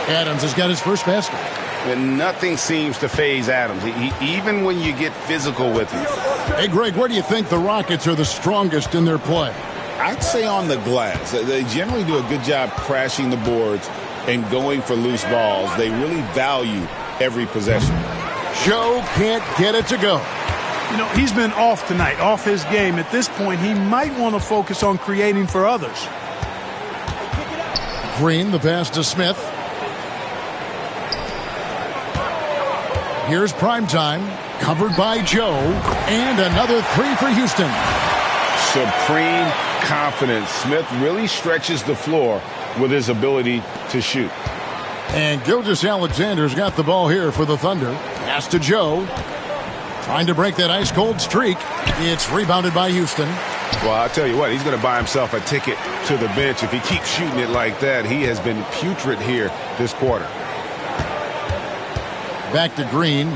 C: Adams has got his first basket.
G: And nothing seems to faze Adams, even when you get physical with him.
C: Hey, Greg, where do you think the Rockets are the strongest in their play?
L: I'd say on the glass. They generally do a good job crashing the boards and going for loose balls. They really value every possession.
C: Joe can't get it to go.
A: You know, he's been off tonight, off his game. At this point, he might want to focus on creating for others.
C: Green, the pass to Smith. Here's Primetime, covered by Joe, and another 3 for Houston.
G: Supreme confidence. Smith really stretches the floor with his ability to shoot.
C: And Gilgeous-Alexander's got the ball here for the Thunder. Pass to Joe. Trying to break that ice-cold streak. It's rebounded by Houston.
G: Well, I'll tell you what, he's going to buy himself a ticket to the bench. If he keeps shooting it like that, he has been putrid here this quarter.
C: Back to Green.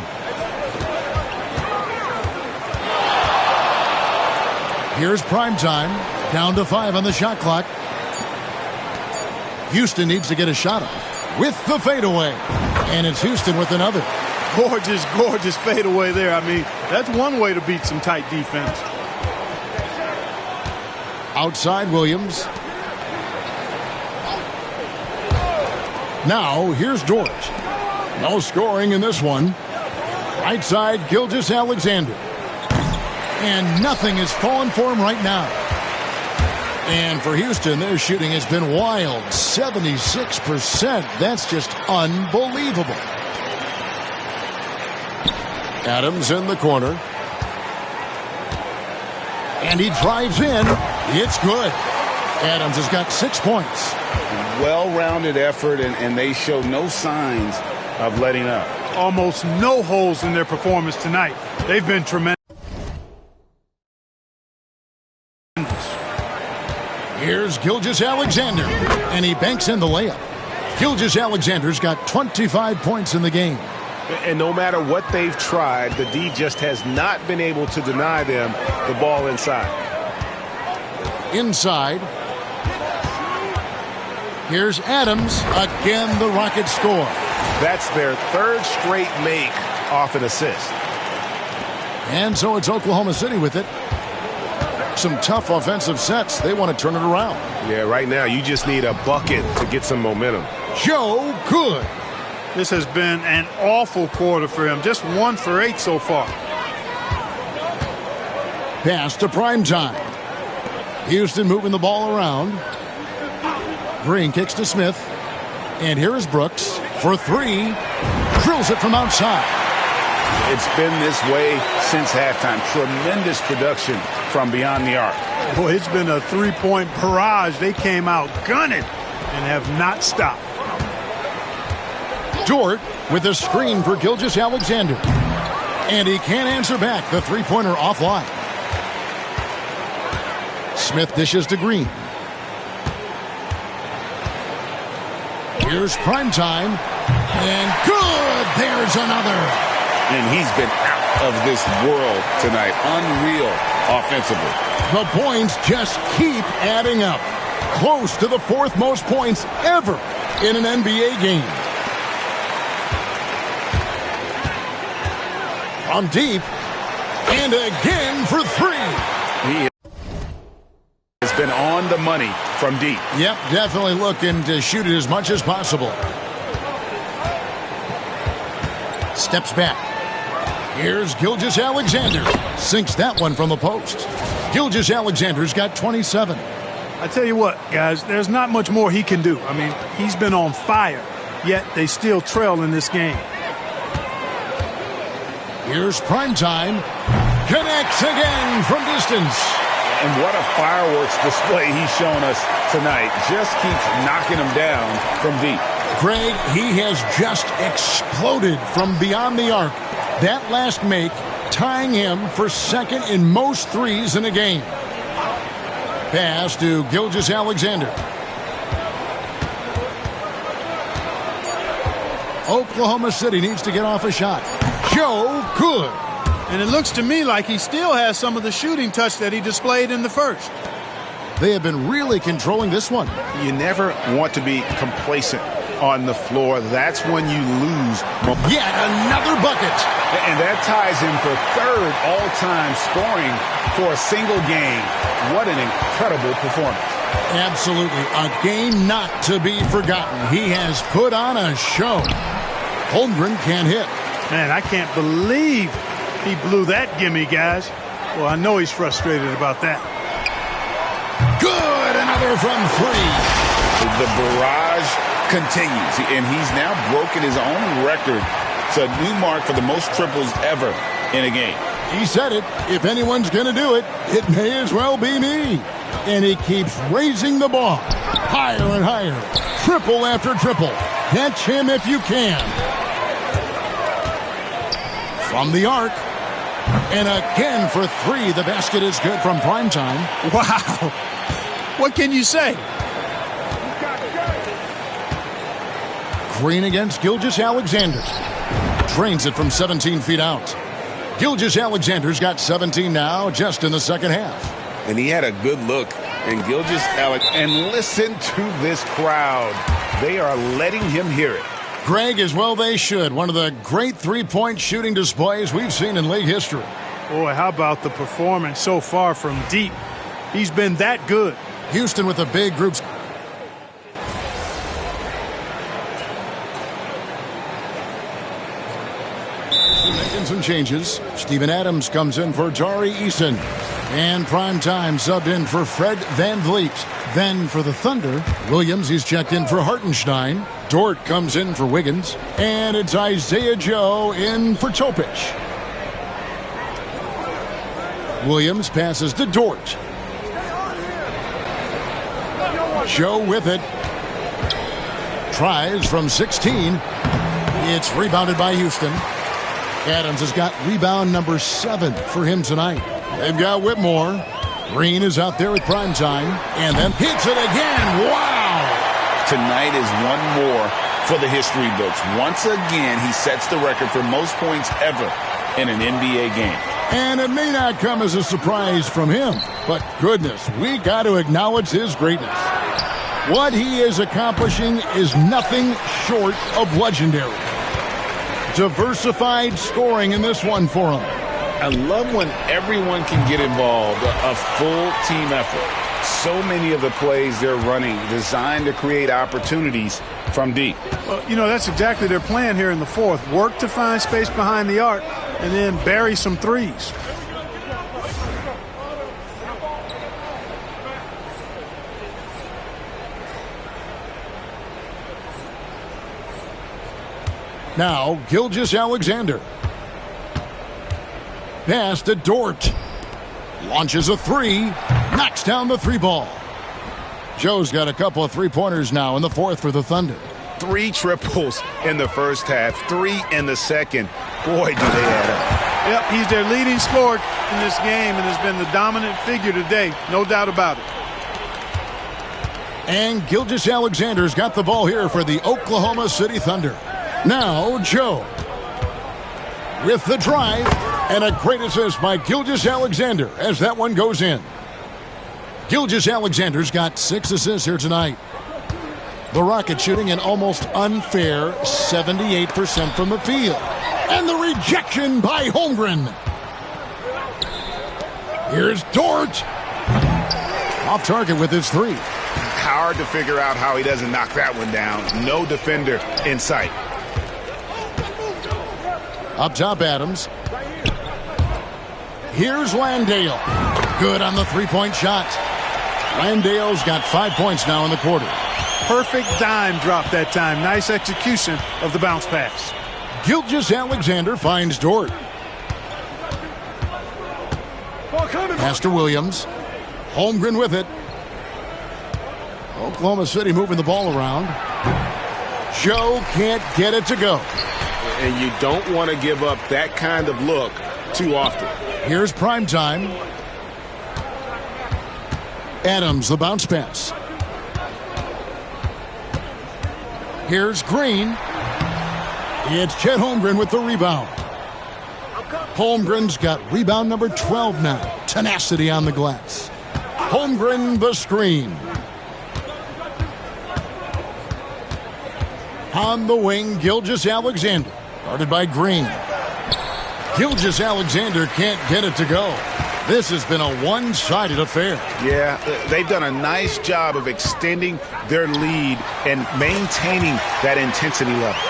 C: Here's Primetime. Down to 5 on the shot clock. Houston needs to get a shot off with the fadeaway. And it's Houston with another.
A: Gorgeous, gorgeous fadeaway there. I mean, that's one way to beat some tight defense.
C: Outside Williams. Now, here's Dort. No scoring in this one. Right side, Gilgeous-Alexander. And nothing is falling for him right now. And for Houston, their shooting has been wild. 76%. That's just unbelievable. Adams in the corner. And he drives in. It's good. Adams has got 6 points.
G: Well-rounded effort, and they show no signs of letting up.
A: Almost no holes in their performance tonight. They've been tremendous.
C: Here's Gilgeous-Alexander, and he banks in the layup. Gilgeous-Alexander's got 25 points in the game.
I: And no matter what they've tried, the D just has not been able to deny them the ball inside.
C: Inside. Here's Adams. Again, the Rockets score.
I: That's their third straight make off an assist.
C: And so it's Oklahoma City with it. Some tough offensive sets. They want to turn it around.
I: Yeah, right now you just need a bucket to get some momentum.
C: Joe Good.
A: This has been an awful quarter for him. Just 1 for 8 so far.
C: Pass to Primetime. Houston moving the ball around. Green kicks to Smith. And here is Brooks for 3. Drills it from outside.
G: It's been this way since halftime. Tremendous production from beyond the arc.
A: Boy, it's been a 3-point barrage. They came out gunning and have not stopped.
C: Dort with a screen for Gilgeous-Alexander. And he can't answer back. The three-pointer offline. Smith dishes to Green. Here's Primetime. And good! There's another.
G: And he's been out of this world tonight. Unreal offensively.
C: The points just keep adding up. Close to the 4th most points ever in an NBA game. From deep. And again for 3.
G: He has been on the money from deep.
C: Yep, definitely looking to shoot it as much as possible. Steps back. Here's Gilgeous-Alexander. Sinks that one from the post. Gilgeous-Alexander's got 27.
A: I tell you what, guys, there's not much more he can do. I mean, he's been on fire, yet they still trail in this game.
C: Here's Primetime. Connects again from distance.
G: And what a fireworks display he's shown us tonight. Just keeps knocking them down from deep.
C: Greg, he has just exploded from beyond the arc. That last make tying him for 2nd in most threes in a game. Pass to Gilgeous-Alexander. Oklahoma City needs to get off a shot. Joe Good.
A: And it looks to me like he still has some of the shooting touch that he displayed in the first.
C: They have been really controlling this one.
G: You never want to be complacent on the floor. That's when you lose momentum.
C: Yet another bucket.
G: And that ties him for 3rd all-time scoring for a single game. What an incredible performance.
C: Absolutely. A game not to be forgotten. He has put on a show. Holmgren can't hit.
A: Man, I can't believe he blew that gimme, guys. Well, I know he's frustrated about that.
C: Good. Another from 3.
G: The barrage continues, and he's now broken his own record. It's a new mark for the most triples ever in a game.
C: He said it. If anyone's going to do it, it may as well be me. And he keeps raising the ball. Higher and higher. Triple after triple. Catch him if you can. From the arc. And again for 3. The basket is good from Primetime.
A: Wow. What can you say?
C: Green against Gilgeous-Alexander. Drains it from 17 feet out. Gilgeous-Alexander's got 17 now, just in the second half.
G: And he had a good look. And Gilgeous-Alexander, and listen to this crowd. They are letting him hear it.
C: Greg, as well they should. One of the great three-point shooting displays we've seen in league history.
A: Boy, how about the performance so far from deep? He's been that good.
C: Houston with a big group. Making some changes. Steven Adams comes in for Tari Eason. And Primetime subbed in for Fred VanVleet. Then for the Thunder, Williams, he's checked in for Hartenstein. Dort comes in for Wiggins. And it's Isaiah Joe in for Topic. Williams passes to Dort. Joe with it. Tries from 16. It's rebounded by Houston. Adams has got rebound number 7 for him tonight. They've got Whitmore. Green is out there with prime time. And then hits it again. Wow!
G: Tonight is one more for the history books. Once again, he sets the record for most points ever in an NBA game.
C: And it may not come as a surprise from him, but goodness, we got to acknowledge his greatness. What he is accomplishing is nothing short of legendary. Diversified scoring in this one for him.
G: I love when everyone can get involved, a full team effort. So many of the plays they're running designed to create opportunities from deep.
A: Well, that's exactly their plan here in the fourth. Work to find space behind the arc and then bury some threes.
C: Now, Gilgeous-Alexander. Pass to Dort. Launches a 3. Knocks down the 3 ball. Joe's got a couple of 3-pointers now in the fourth for the Thunder.
G: 3 triples in the first half, 3 in the second. Boy, do they add up.
A: Yep, he's their leading scorer in this game and has been the dominant figure today. No doubt about it.
C: And Gilgeous-Alexander's got the ball here for the Oklahoma City Thunder. Now, Joe. With the drive, and a great assist by Gilgeous-Alexander as that one goes in. Gilgeous-Alexander's got 6 assists here tonight. The Rockets shooting an almost unfair 78% from the field. And the rejection by Holmgren. Here's Dort. Off target with his 3.
G: Hard to figure out how he doesn't knock that one down. No defender in sight.
C: Up top, Adams. Here's Landale. Good on the 3-point shot. Landale's got 5 points now in the quarter.
A: Perfect dime drop that time. Nice execution of the bounce pass.
C: Gilgeous-Alexander finds Dort. Pass to Williams. Holmgren with it. Oklahoma City moving the ball around. Joe can't get it to go.
I: And you don't want to give up that kind of look too often.
C: Here's prime time. Adams, the bounce pass. Here's Green. It's Chet Holmgren with the rebound. Holmgren's got rebound number 12 now. Tenacity on the glass. Holmgren, the screen. On the wing, Gilgeous-Alexander. Guarded by Green. Gilgeous-Alexander can't get it to go. This has been a one-sided affair.
G: Yeah, they've done a nice job of extending their lead and maintaining that intensity level.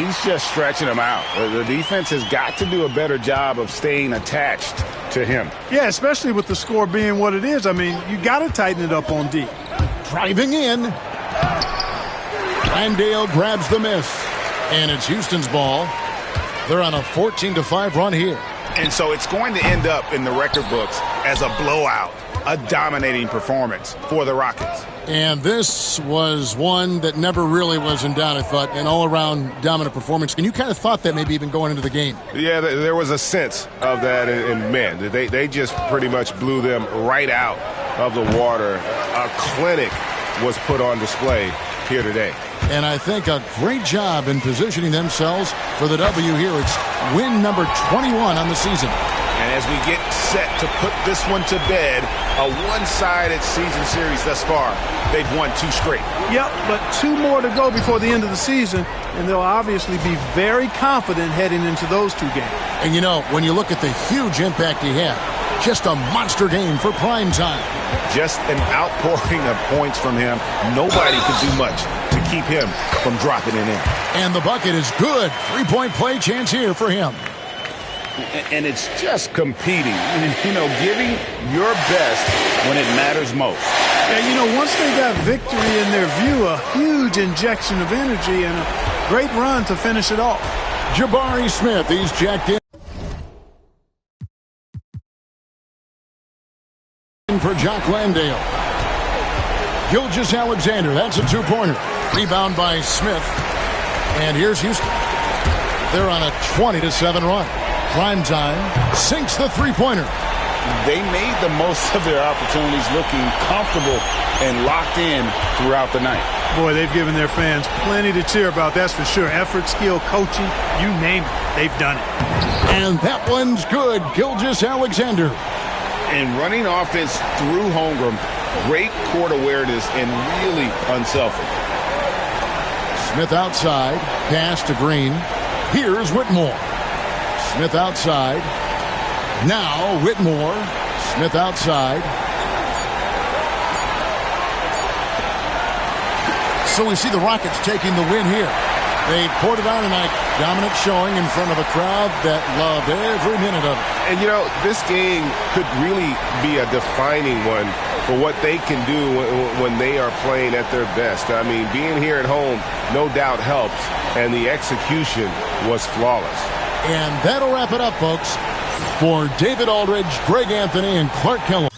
G: He's just stretching them out. The defense has got to do a better job of staying attached to him.
A: Yeah, especially with the score being what it is. I mean, you got to tighten it up on D.
C: Driving in. Landale grabs the miss. And it's Houston's ball. They're on a 14-5 run here.
G: And so it's going to end up in the record books as a blowout, a dominating performance for the Rockets.
C: And this was one that never really was in doubt, I thought, an all-around dominant performance. And you kind of thought that maybe even going into the game.
I: Yeah, there was a sense of that, and man, they just pretty much blew them right out of the water. A clinic was put on display here today.
C: And I think a great job in positioning themselves for the W here. It's win number 21 on the season.
G: And as we get set to put this one to bed, a one-sided season series thus far, they've won 2 straight.
A: Yep, but 2 more to go before the end of the season, and they'll obviously be very confident heading into those 2 games.
C: And you know, when you look at the huge impact he had, just a monster game for prime time.
G: Just an outpouring of points from him. Nobody could do much to keep him from dropping it in.
C: And the bucket is good. 3-point play chance here for him.
G: And it's just competing, you know, giving your best when it matters most.
A: Yeah, you know, once they got victory in their view, a huge injection of energy and a great run to finish it off.
C: Jabari Smith, he's jacked in for Jock Landale. Gilgeous-Alexander, that's a 2-pointer. Rebound by Smith. And here's Houston. They're on a 20-7 run. Primetime sinks the 3-pointer.
L: They made the most of their opportunities, looking comfortable and locked in throughout the night.
A: Boy, they've given their fans plenty to cheer about, that's for sure. Effort, skill, coaching, you name it, they've done it.
C: And that one's good, Gilgeous-Alexander.
L: And running offense through Holmgren, great court awareness and really unselfish.
C: Smith outside, pass to Green. Here's Whitmore. Smith outside. Now Whitmore. Smith outside. So we see the Rockets taking the win here. They poured it on tonight. Dominant showing in front of a crowd that loved every minute of it.
I: And, you know, this game could really be a defining one for what they can do when they are playing at their best. I mean, being here at home no doubt helps, and the execution was flawless.
C: And that'll wrap it up, folks. For David Aldridge, Greg Anthony, and Clark Kellogg.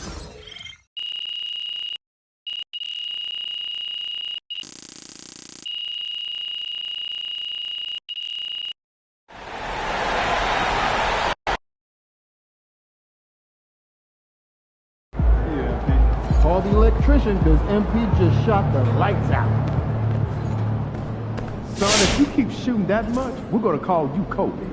M: Call the electrician because MP just shot the lights out. Son, if you keep shooting that much, we're going to call you Kobe.